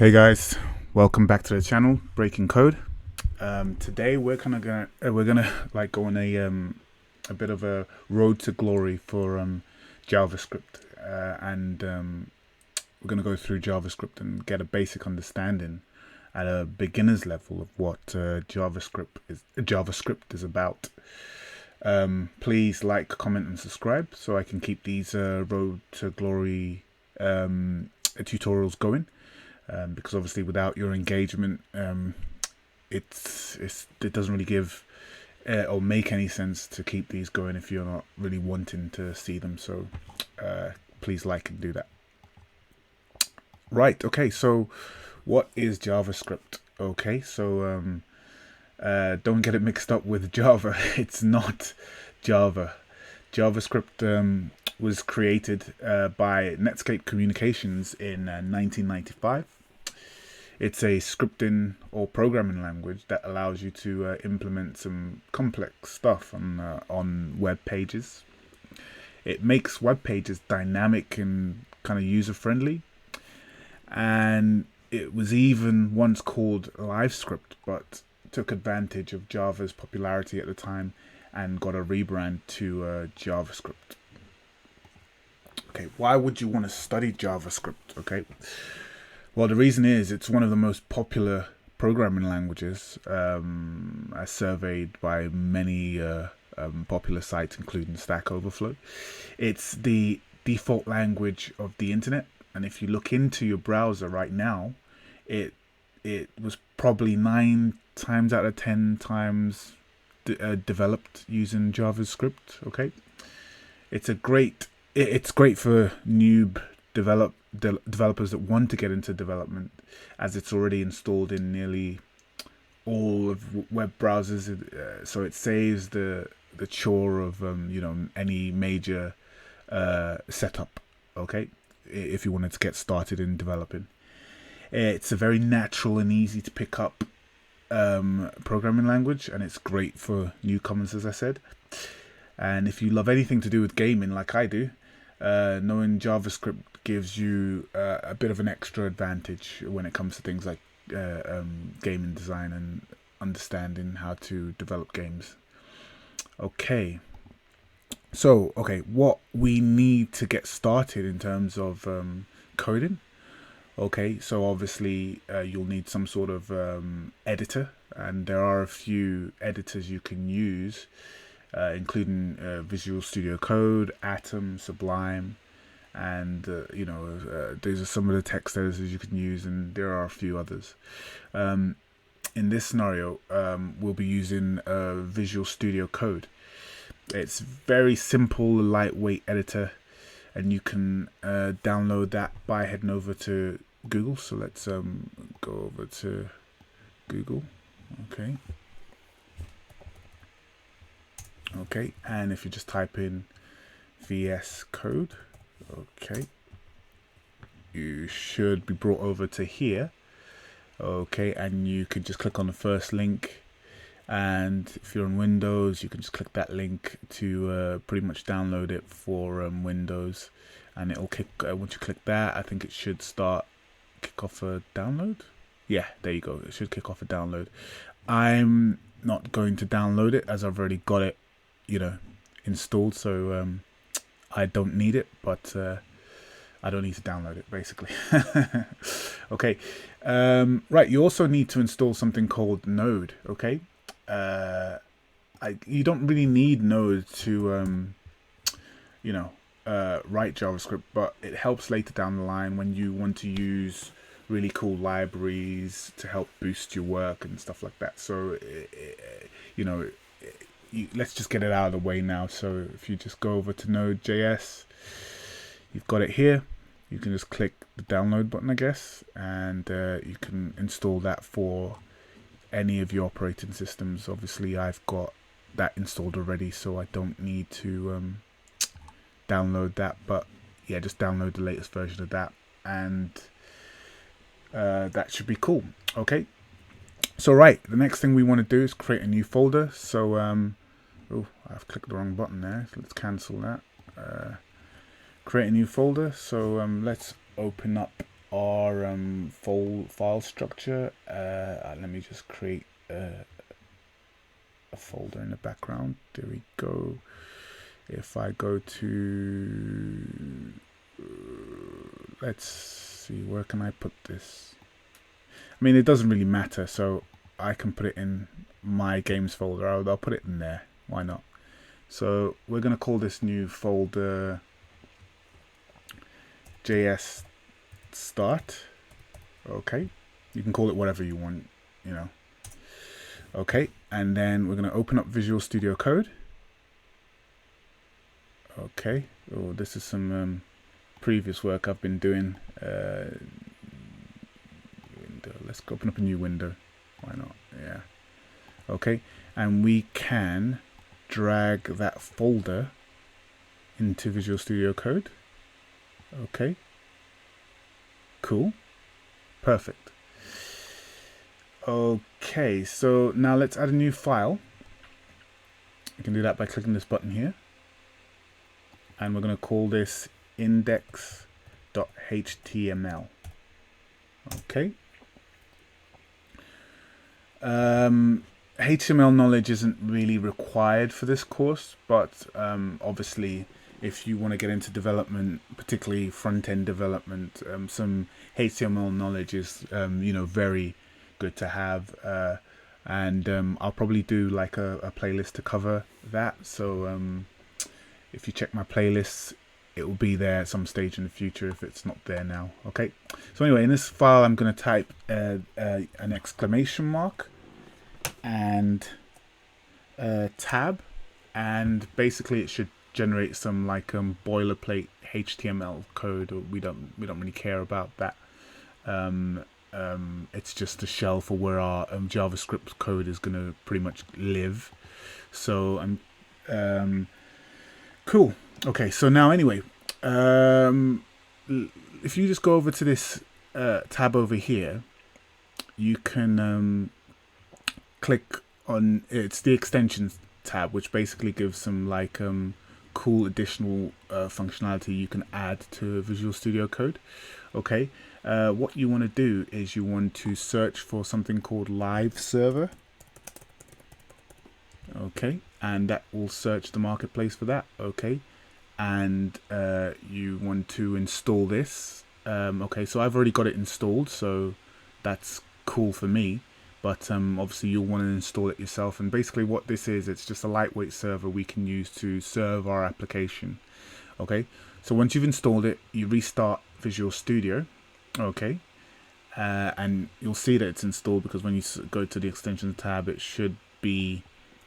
Hey guys, welcome back to the channel, Breaking Code. Today we're gonna like go on a bit of a road to glory for JavaScript, and we're gonna go through JavaScript and get a basic understanding at a beginner's level of what JavaScript is about. Please like, comment, and subscribe so I can keep these road to glory tutorials going. Because obviously without your engagement, it doesn't really give or make any sense to keep these going if you're not really wanting to see them. So please like and do that. Right, okay, so what is JavaScript? Okay, so don't get it mixed up with Java. It's not Java. JavaScript was created by Netscape Communications in 1995. It's a scripting or programming language that allows you to implement some complex stuff on web pages. It makes web pages dynamic and kind of user-friendly. And it was even once called LiveScript, but took advantage of Java's popularity at the time and got a rebrand to JavaScript. Okay, why would you want to study JavaScript? Okay, well, the reason is it's one of the most popular programming languages, as surveyed by many popular sites, including Stack Overflow. It's the default language of the internet, and if you look into your browser right now, it was probably 9 times out of 10 times developed using JavaScript. Okay, it's great for noob developers that want to get into development, as it's already installed in nearly all of web browsers, so it saves the chore of any major setup. Okay, if you wanted to get started in developing, it's a very natural and easy to pick up programming language, and it's great for newcomers, as I said. And if you love anything to do with gaming like I do, knowing JavaScript gives you a bit of an extra advantage when it comes to things like gaming design and understanding how to develop games. Okay, so what we need to get started in terms of coding. Okay, so obviously you'll need some sort of editor, and there are a few editors you can use, including Visual Studio Code, Atom, Sublime, and these are some of the text editors you can use, and there are a few others. In this scenario, we'll be using Visual Studio Code. It's very simple, lightweight editor, and you can download that by heading over to Google. So let's go over to Google. Okay, and if you just type in VS Code, okay, you should be brought over to here. Okay, and you can just click on the first link, and if you're on Windows, you can just click that link to pretty much download it for Windows, and it'll kick. Once you click that, I think it should kick off a download. Yeah, there you go. It should kick off a download. I'm not going to download it as I've already got it, installed, so I don't need it, but I don't need to download it, basically. Okay, right, you also need to install something called Node. Okay, you don't really need Node to write JavaScript, but it helps later down the line when you want to use really cool libraries to help boost your work and stuff like that. So let's just get it out of the way now. So if you just go over to Node.js, you've got it here. You can just click the download button, I guess, and you can install that for any of your operating systems. Obviously, I've got that installed already, so I don't need to download that. But yeah, just download the latest version of that, and that should be cool. Okay, so right, the next thing we want to do is create a new folder. So oh, I've clicked the wrong button there, so let's cancel that. Create a new folder. So let's open up our file structure. Let me just create a folder in the background. There we go. If I go to, let's see, where can I put this? I mean, it doesn't really matter, so I can put it in my games folder. I'll put it in there. Why not? So we're going to call this new folder JS Start. Okay, you can call it whatever you want, you know. Okay, and then we're going to open up Visual Studio Code. Okay, oh, this is some previous work I've been doing. Let's open up a new window. Why not? Yeah. Okay, and we can drag that folder into Visual Studio Code. Okay, cool, perfect. Okay, so now let's add a new file. You can do that by clicking this button here, and we're going to call this index.html. okay. HTML knowledge isn't really required for this course, but obviously if you want to get into development, particularly front-end development, some HTML knowledge is you know, very good to have, and I'll probably do like a playlist to cover that. So if you check my playlists, it will be there at some stage in the future if it's not there now. Okay, so anyway, in this file I'm going to type an exclamation mark and tab, and basically it should generate some like boilerplate HTML code. We don't really care about that. It's just a shell for where our JavaScript code is going to pretty much live. So I'm cool. Okay, so now anyway, if you just go over to this tab over here, you can click on, it's the extensions tab, which basically gives some like cool additional functionality you can add to Visual Studio Code. Okay, what you want to do is you want to search for something called live server. Okay, and that will search the marketplace for that. Okay, and you want to install this. Okay, so I've already got it installed, so that's cool for me, but obviously you'll want to install it yourself. And basically what this is, it's just a lightweight server we can use to serve our application. Okay, so once you've installed it, you restart Visual Studio. Okay, and you'll see that it's installed because when you go to the extensions tab, it should be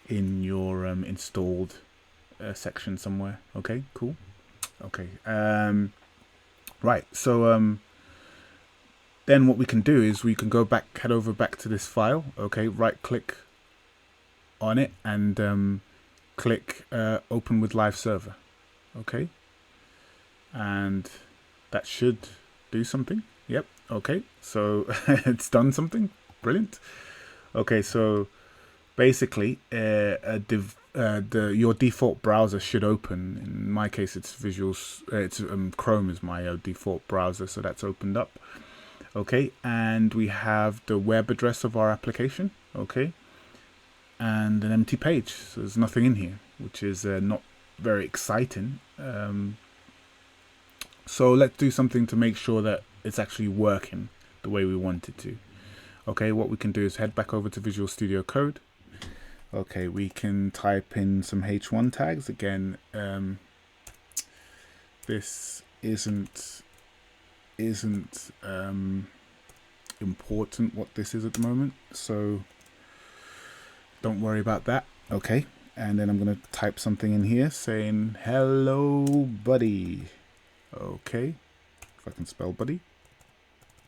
in your installed section somewhere. Okay, cool. Okay, right, so then what we can do is we can go back, head over back to this file. Okay, right click on it and click open with live server. Okay, and that should do something. Yep. Okay, so it's done something. Brilliant. Okay, so basically your default browser should open. In my case it's Chrome is my default browser, so that's opened up. Okay, and we have the web address of our application. Okay, and an empty page, so there's nothing in here, which is not very exciting. So let's do something to make sure that it's actually working the way we want it to. Okay, what we can do is head back over to Visual Studio Code. Okay, we can type in some H1 tags. Again, this isn't important what this is at the moment, so don't worry about that. Okay, and then I'm going to type something in here saying hello buddy. Okay, if I can spell buddy.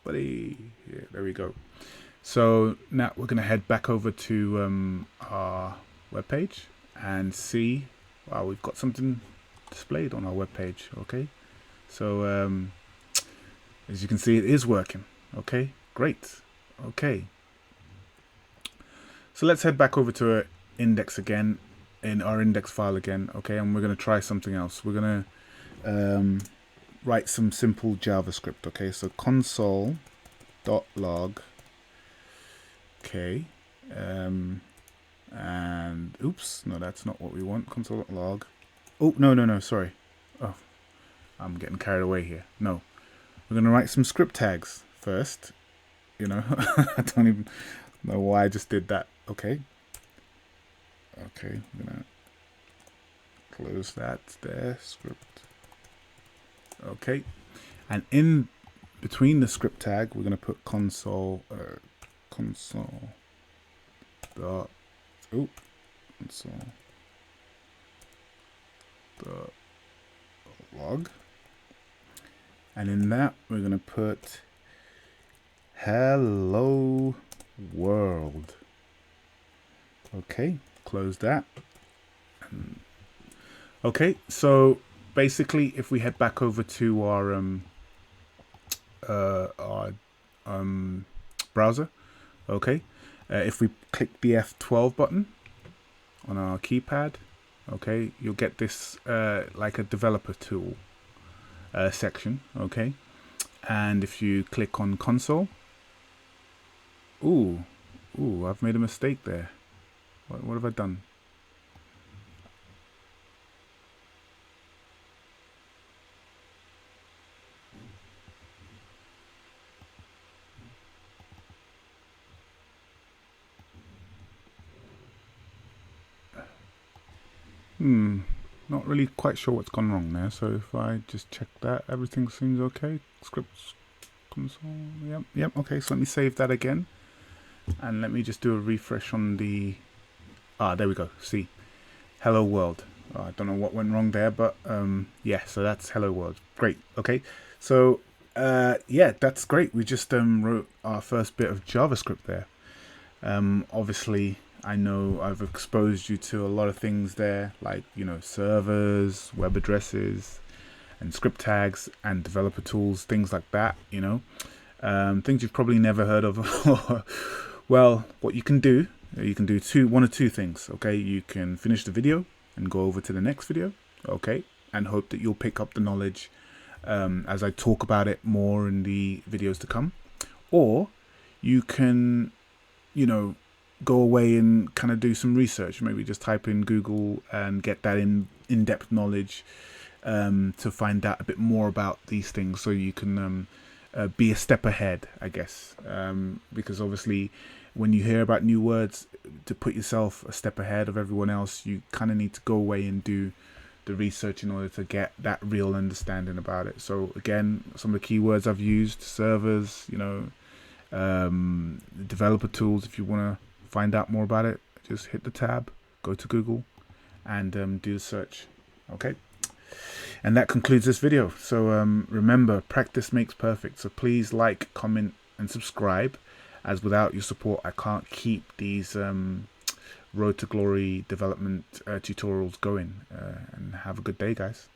Yeah, there we go. So now we're going to head back over to our web page and see, wow, we've got something displayed on our web page. Okay, so as you can see, it is working. Okay, great. Okay, so let's head back over to our index again, in our index file again. Okay, and we're going to try something else. We're going write some simple JavaScript. Okay, so console.log. Okay, and oops, no, that's not what we want. Console.log. Oh, no, sorry. Oh, I'm getting carried away here. No, we're going to write some script tags first. You know, I don't even know why I just did that. Okay, I'm going to close that there, script. Okay, and in between the script tag, we're going to put console dot log, and in that we're going to put hello world. Okay, close that. Okay, so basically if we head back over to our browser, okay, if we click the F12 button on our keypad, okay, you'll get this like a developer tool section. Okay, and if you click on console, ooh, I've made a mistake there. What have I done? Not really quite sure what's gone wrong there. So if I just check that, everything seems okay. Scripts console, yep, okay. So let me save that again, and let me just do a refresh on the. There we go. See, hello world. I don't know what went wrong there, but yeah. So that's hello world. Great. Okay. So yeah, that's great. We just wrote our first bit of JavaScript there. Obviously, I know I've exposed you to a lot of things there, like, you know, servers, web addresses, and script tags, and developer tools, things like that, you know, things you've probably never heard of. Well, what you can do one or two things. Okay, you can finish the video and go over to the next video, okay, and hope that you'll pick up the knowledge as I talk about it more in the videos to come. Or you can, you know, go away and kind of do some research. Maybe just type in Google and get that in-depth knowledge to find out a bit more about these things, so you can be a step ahead, I guess, because obviously when you hear about new words, to put yourself a step ahead of everyone else, you kind of need to go away and do the research in order to get that real understanding about it. So again, some of the keywords I've used: servers, you know, developer tools. If you want to find out more about it, just hit the tab, go to Google, and do the search. Okay, and that concludes this video. So remember, practice makes perfect. So please like, comment, and subscribe, as without your support I can't keep these Road to Glory development tutorials going. And have a good day, guys.